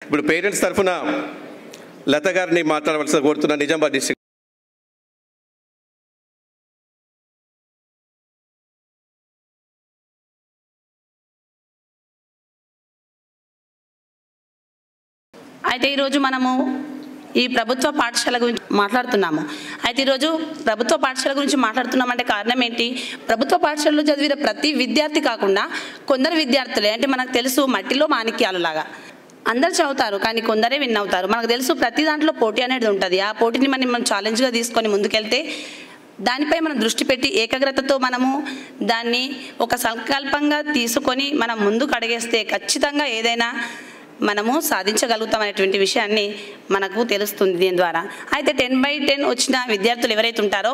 ఇప్పుడు పేరెంట్స్ తరఫున లత గారిని మాట్లాడవలసిన కోరుతున్న నిజామాబాద్ డిస్ట్రిక్ట్. అయితే ఈరోజు మనము ఈ ప్రభుత్వ పాఠశాల గురించి మాట్లాడుతున్నాము. అయితే ఈరోజు ప్రభుత్వ పాఠశాల గురించి మాట్లాడుతున్నామంటే కారణం ఏంటి? ప్రభుత్వ పాఠశాలలో చదివిన ప్రతి విద్యార్థి కాకుండా కొందరు విద్యార్థులే, అంటే మనకు తెలుసు మట్టిలో మాణిక్యాలు లాగా అందరు చదువుతారు కానీ కొందరే విన్ అవుతారు. మనకు తెలుసు ప్రతి దాంట్లో పోటీ అనేది ఉంటుంది. ఆ పోటీని మనం ఛాలెంజ్గా తీసుకొని ముందుకెళ్తే దానిపై మనం దృష్టి పెట్టి ఏకాగ్రతతో మనము దాన్ని ఒక సంకల్పంగా తీసుకొని మనం ముందుకు అడిగేస్తే ఖచ్చితంగా ఏదైనా మనము సాధించగలుగుతామనేటువంటి విషయాన్ని మనకు తెలుస్తుంది దీని ద్వారా. అయితే 10/10 వచ్చిన విద్యార్థులు ఎవరైతే ఉంటారో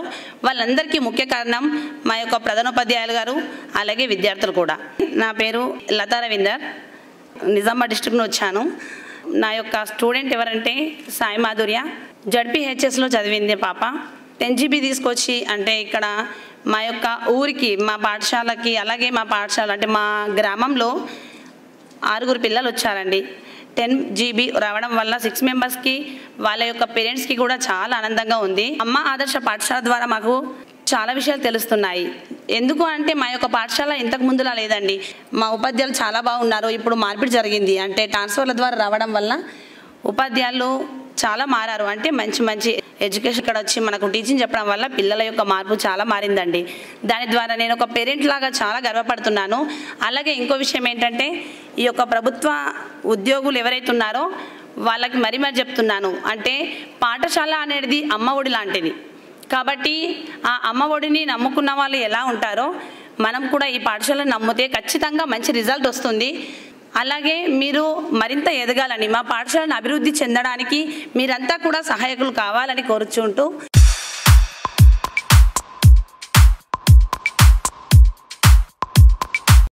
వాళ్ళందరికీ ముఖ్య కారణం మా యొక్క ప్రధానోపాధ్యాయులు గారు, అలాగే విద్యార్థులు కూడా. నా పేరు లతా రవీందర్, నిజామాబాద్ డిస్ట్రిక్ట్ వచ్చాను. నా యొక్క స్టూడెంట్ ఎవరంటే సాయి మాధుర్య, జడ్పీహెచ్ఎస్లో చదివింది పాప. 10 GB తీసుకొచ్చి అంటే ఇక్కడ మా యొక్క ఊరికి, మా పాఠశాలకి, అలాగే మా పాఠశాల అంటే మా గ్రామంలో 6 పిల్లలు వచ్చారండి. 10 GB రావడం వల్ల 6 మెంబర్స్కి వాళ్ళ యొక్క పేరెంట్స్కి కూడా చాలా ఆనందంగా ఉంది. అమ్మ ఆదర్శ పాఠశాల ద్వారా మాకు చాలా విషయాలు తెలుస్తున్నాయి. ఎందుకు అంటే మా యొక్క పాఠశాల ఇంతకు ముందులా లేదండి. మా ఉపాధ్యాయులు చాలా బాగున్నారు. ఇప్పుడు మార్పిడి జరిగింది, అంటే ట్రాన్స్ఫర్ల ద్వారా రావడం వల్ల ఉపాధ్యాయులు చాలా మారారు. అంటే మంచి మంచి ఎడ్యుకేషన్ ఇక్కడ వచ్చి మనకు టీచింగ్ చెప్పడం వల్ల పిల్లల యొక్క మార్పు చాలా మారిందండి. దాని ద్వారా నేను ఒక పేరెంట్ లాగా చాలా గర్వపడుతున్నాను. అలాగే ఇంకో విషయం ఏంటంటే ఈ యొక్క ప్రభుత్వ ఉద్యోగులు ఎవరైతే ఉన్నారో వాళ్ళకి మరీ చెప్తున్నాను, అంటే పాఠశాల అనేది అమ్మ ఒడి లాంటిది. కాబట్టి ఆ అమ్మ ఒడిని నమ్ముకున్న వాళ్ళు ఎలా ఉంటారో మనం కూడా ఈ పాఠశాలను నమ్మితే ఖచ్చితంగా మంచి రిజల్ట్ వస్తుంది. అలాగే మీరు మరింత ఎదగాలని, మా పాఠశాలను అభివృద్ధి చెందడానికి మీరంతా కూడా సహాయకులు కావాలని కోరుచుంటూ